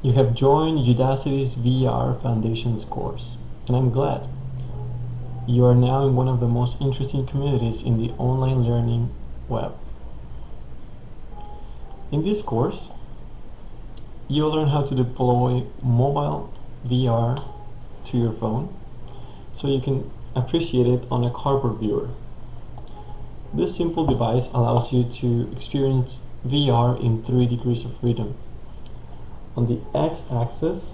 You have joined Udacity's VR Foundations course, and I'm glad. You are now in one of the most interesting communities in the online learning web. In this course, you'll learn how to deploy mobile VR to your phone so you can appreciate it on a cardboard viewer. This simple device allows you to experience VR in 3 degrees of freedom. On the x-axis,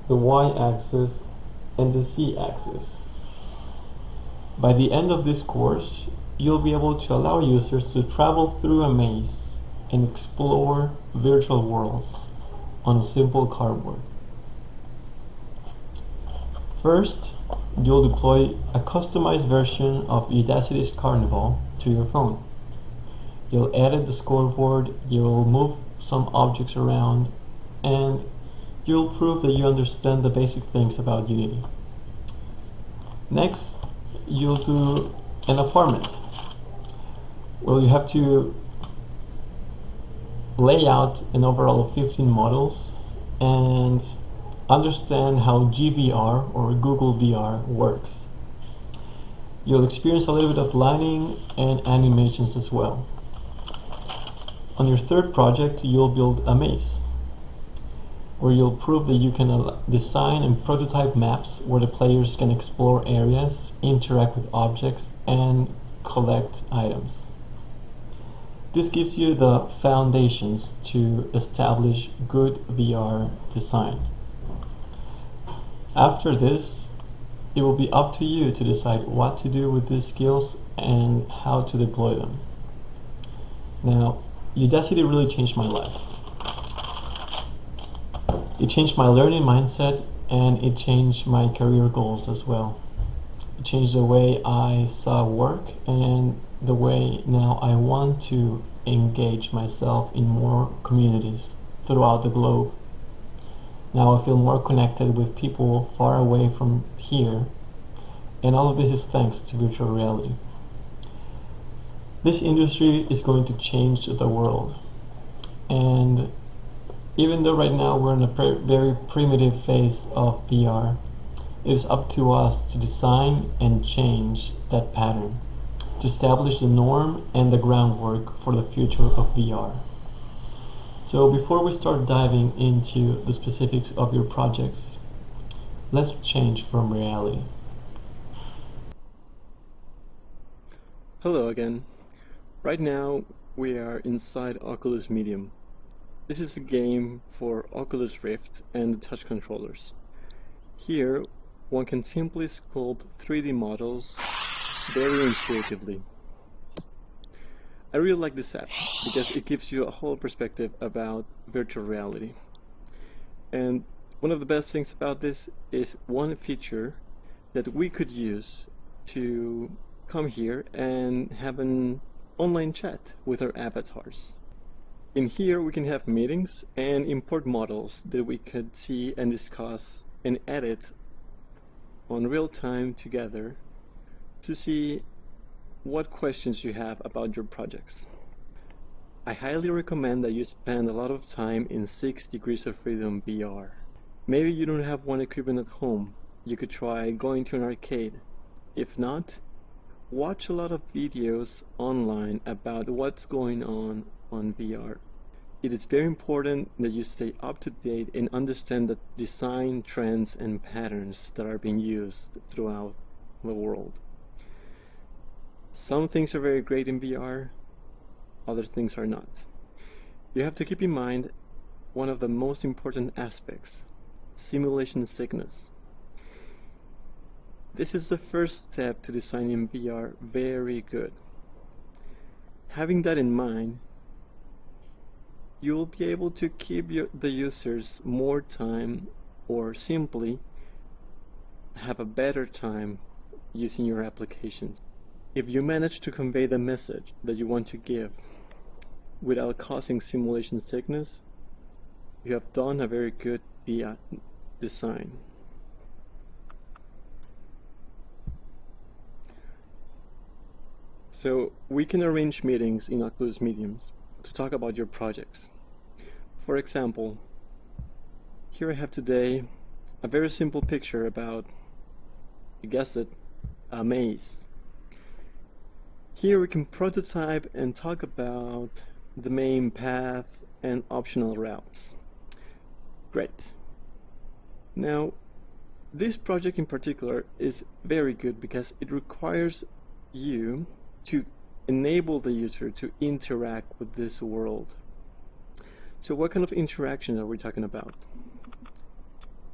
the y-axis, and the z-axis. By the end of this course, you'll be able to allow users to travel through a maze and explore virtual worlds on a simple cardboard. First, you'll deploy a customized version of Udacity's Carnival to your phone. You'll edit the scoreboard, you'll move some objects around, and you'll prove that you understand the basic things about Unity. Next, you'll do an apartment where you have to lay out an overall of 15 models and understand how GVR or Google VR works. You'll experience a little bit of lighting and animations as well. On your third project, you'll build a maze where you'll prove that you can design and prototype maps where the players can explore areas, interact with objects, and collect items. This gives you the foundations to establish good VR design. After this, it will be up to you to decide what to do with these skills and how to deploy them. Now, Udacity really changed my life. It changed my learning mindset and it changed my career goals as well. It changed the way I saw work and the way now I want to engage myself in more communities throughout the globe. Now I feel more connected with people far away from here, and all of this is thanks to virtual reality. This industry is going to change the world, and even though right now we're in a very primitive phase of VR, it is up to us to design and change that pattern, to establish the norm and the groundwork for the future of VR. So before we start diving into the specifics of your projects, let's change from reality. Hello again. Right now we are inside Oculus Medium. This is a game for Oculus Rift and touch controllers. Here, one can simply sculpt 3D models very intuitively. I really like this app because it gives you a whole perspective about virtual reality. And one of the best things about this is one feature that we could use to come here and have an online chat with our avatars. In here we can have meetings and import models that we could see and discuss and edit on real time together to see what questions you have about your projects. I highly recommend that you spend a lot of time in 6 degrees of freedom VR. Maybe you don't have one equipment at home. You could try going to an arcade. If not, watch a lot of videos online about what's going on VR. It is very important that you stay up to date and understand the design trends and patterns that are being used throughout the world. Some things are very great in VR, other things are not. You have to keep in mind one of the most important aspects, simulation sickness. This is the first step to designing VR very good. Having that in mind, you will be able to keep the users more time or simply have a better time using your applications. If you manage to convey the message that you want to give without causing simulation sickness, you have done a very good design. So we can arrange meetings in Oculus Mediums to talk about your projects. For example, Here I have today a very simple picture about, you guessed it, a maze. Here we can prototype and talk about the main path and optional routes. Great. Now, this project in particular is very good because it requires you to enable the user to interact with this world. So what kind of interaction are we talking about?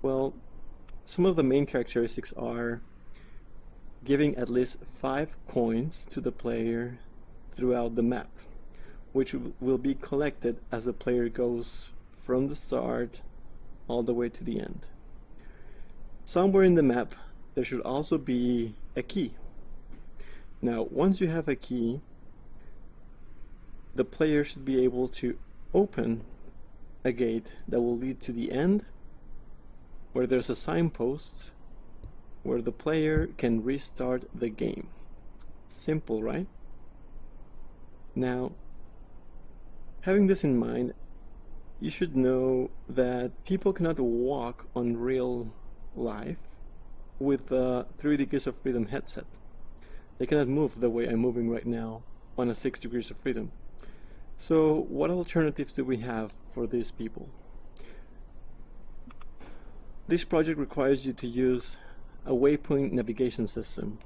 Well, some of the main characteristics are giving at least 5 coins to the player throughout the map, which will be collected as the player goes from the start all the way to the end. Somewhere in the map, there should also be a key. Now, once you have a key, the player should be able to open a gate that will lead to the end, where there's a signpost where the player can restart the game. Simple, right? Now, having this in mind, you should know that people cannot walk on real life with a 3 degrees of freedom headset. They cannot move the way I'm moving right now on a 6 degrees of freedom. So what alternatives do we have for these people? This project requires you to use a waypoint navigation system.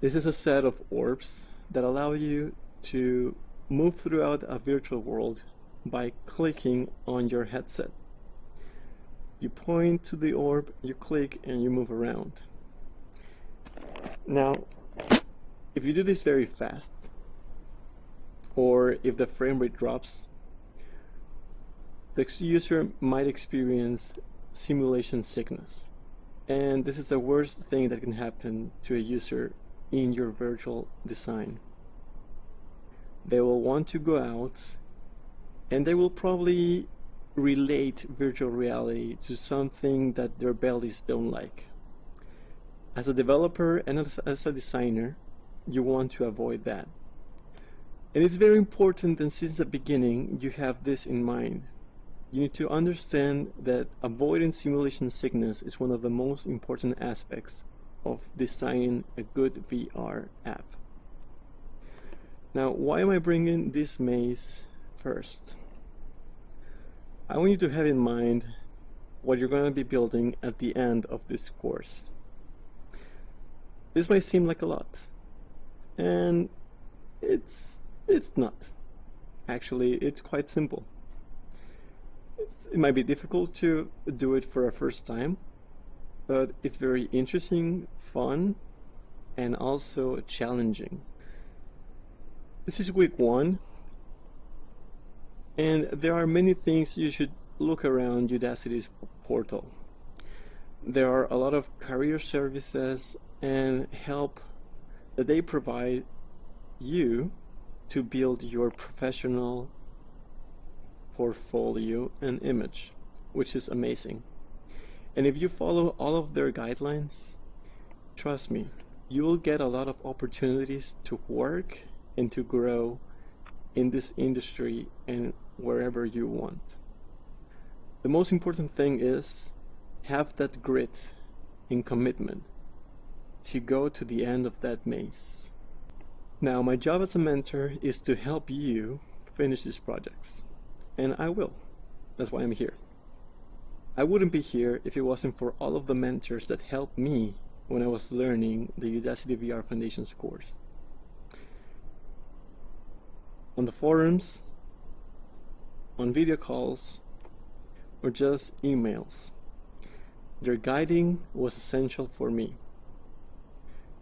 This is a set of orbs that allow you to move throughout a virtual world by clicking on your headset. You point to the orb, you click, and you move around. Now, if you do this very fast, or if the frame rate drops, the user might experience simulation sickness. And this is the worst thing that can happen to a user in your virtual design. They will want to go out, and they will probably relate virtual reality to something that their bellies don't like. As a developer and as a designer, you want to avoid that. And it's very important that since the beginning you have this in mind. You need to understand that avoiding simulation sickness is one of the most important aspects of designing a good VR app. Now, why am I bringing this maze first? I want you to have in mind what you're going to be building at the end of this course. This might seem like a lot, and it's not. Actually, it's quite simple. It might be difficult to do it for a first time, but it's very interesting, fun, and also challenging. This is week 1, and there are many things you should look around Udacity's portal. There are a lot of career services and help that they provide you to build your professional portfolio and image, which is amazing. And if you follow all of their guidelines, trust me, you will get a lot of opportunities to work and to grow in this industry and wherever you want. The most important thing is have that grit and commitment to go to the end of that maze. Now, my job as a mentor is to help you finish these projects, and I will. That's why I'm here. I wouldn't be here if it wasn't for all of the mentors that helped me when I was learning the Udacity VR Foundations course. On the forums, on video calls, or just emails. Their guiding was essential for me,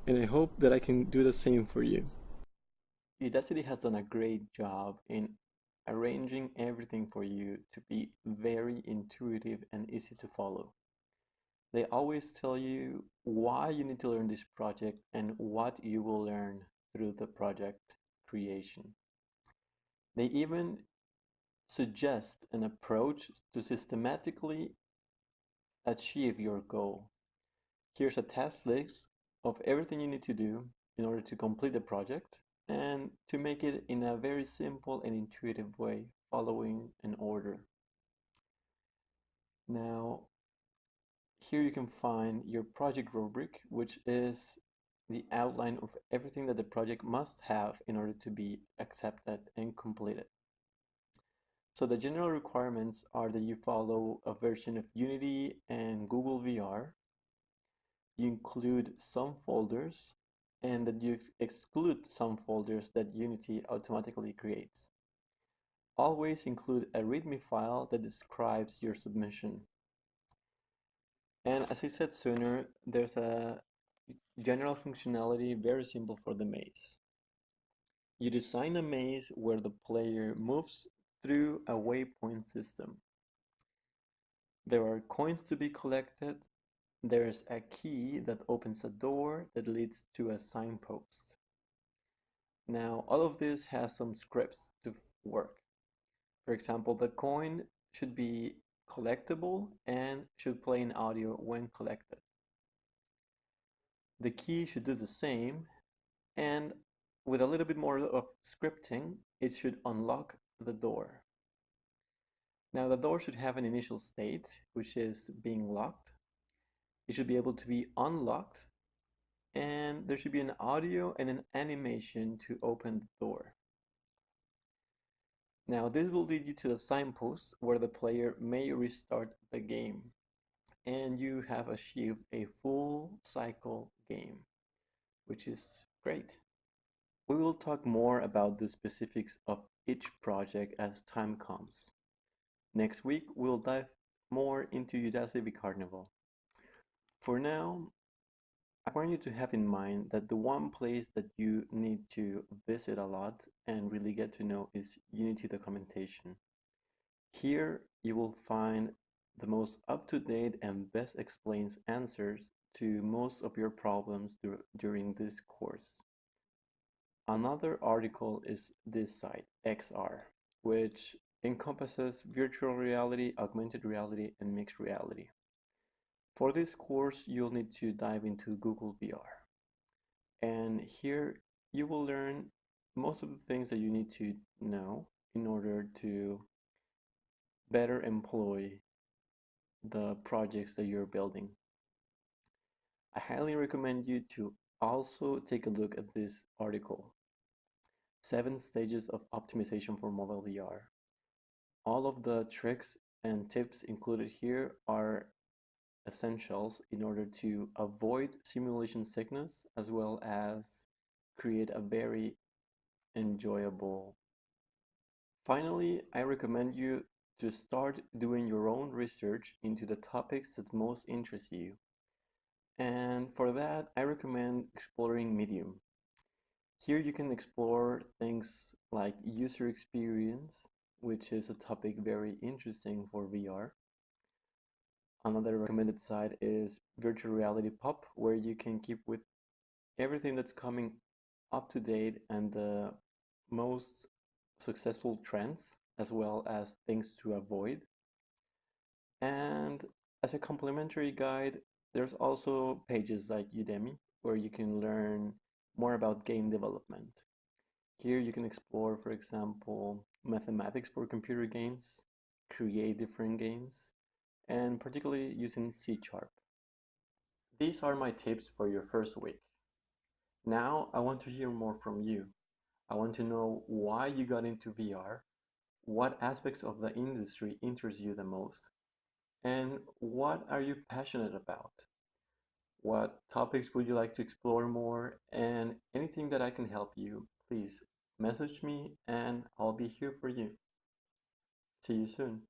and I hope that I can do the same for you. Udacity has done a great job in arranging everything for you to be very intuitive and easy to follow. They always tell you why you need to learn this project and what you will learn through the project creation. They even suggest an approach to systematically achieve your goal. Here's a task list of everything you need to do in order to complete the project and to make it in a very simple and intuitive way, following an order. Now, here you can find your project rubric, which is the outline of everything that the project must have in order to be accepted and completed. So the general requirements are that you follow a version of Unity and Google VR, you include some folders, and that you exclude some folders that Unity automatically creates. Always include a README file that describes your submission. And as I said sooner, there's a general functionality very simple for the maze. You design a maze where the player moves through a waypoint system. There are coins to be collected. There's a key that opens a door that leads to a signpost. Now, all of this has some scripts to work. For example, the coin should be collectible and should play an audio when collected. The key should do the same, and with a little bit more of scripting, it should unlock the door. Now, the door should have an initial state, which is being locked. It should be able to be unlocked, and there should be an audio and an animation to open the door. Now, this will lead you to the signpost where the player may restart the game, and you have achieved a full cycle game, which is great. We will talk more about the specifics of each project as time comes. Next week, we'll dive more into Udacity Carnival. For now, I want you to have in mind that the one place that you need to visit a lot and really get to know is Unity documentation. Here you will find the most up-to-date and best explains answers to most of your problems during this course. Another article is this site, XR, which encompasses virtual reality, augmented reality, and mixed reality. For this course, you'll need to dive into Google VR. And here you will learn most of the things that you need to know in order to better employ the projects that you're building. I highly recommend you to also take a look at this article, 7 Stages of Optimization for Mobile VR. All of the tricks and tips included here are essentials in order to avoid simulation sickness as well as create a very enjoyable. Finally, I recommend you to start doing your own research into the topics that most interest you. And for that, I recommend exploring Medium. Here you can explore things like user experience, which is a topic very interesting for VR. Another recommended site is Virtual Reality Pop, where you can keep with everything that's coming up to date and the most successful trends, as well as things to avoid. And as a complementary guide, there's also pages like Udemy, where you can learn more about game development. Here you can explore, for example, mathematics for computer games, create different games, and particularly using C#. These are my tips for your first week. Now I want to hear more from you. I want to know why you got into VR, what aspects of the industry interest you the most, and what are you passionate about? What topics would you like to explore more? And anything that I can help you, please message me and I'll be here for you. See you soon.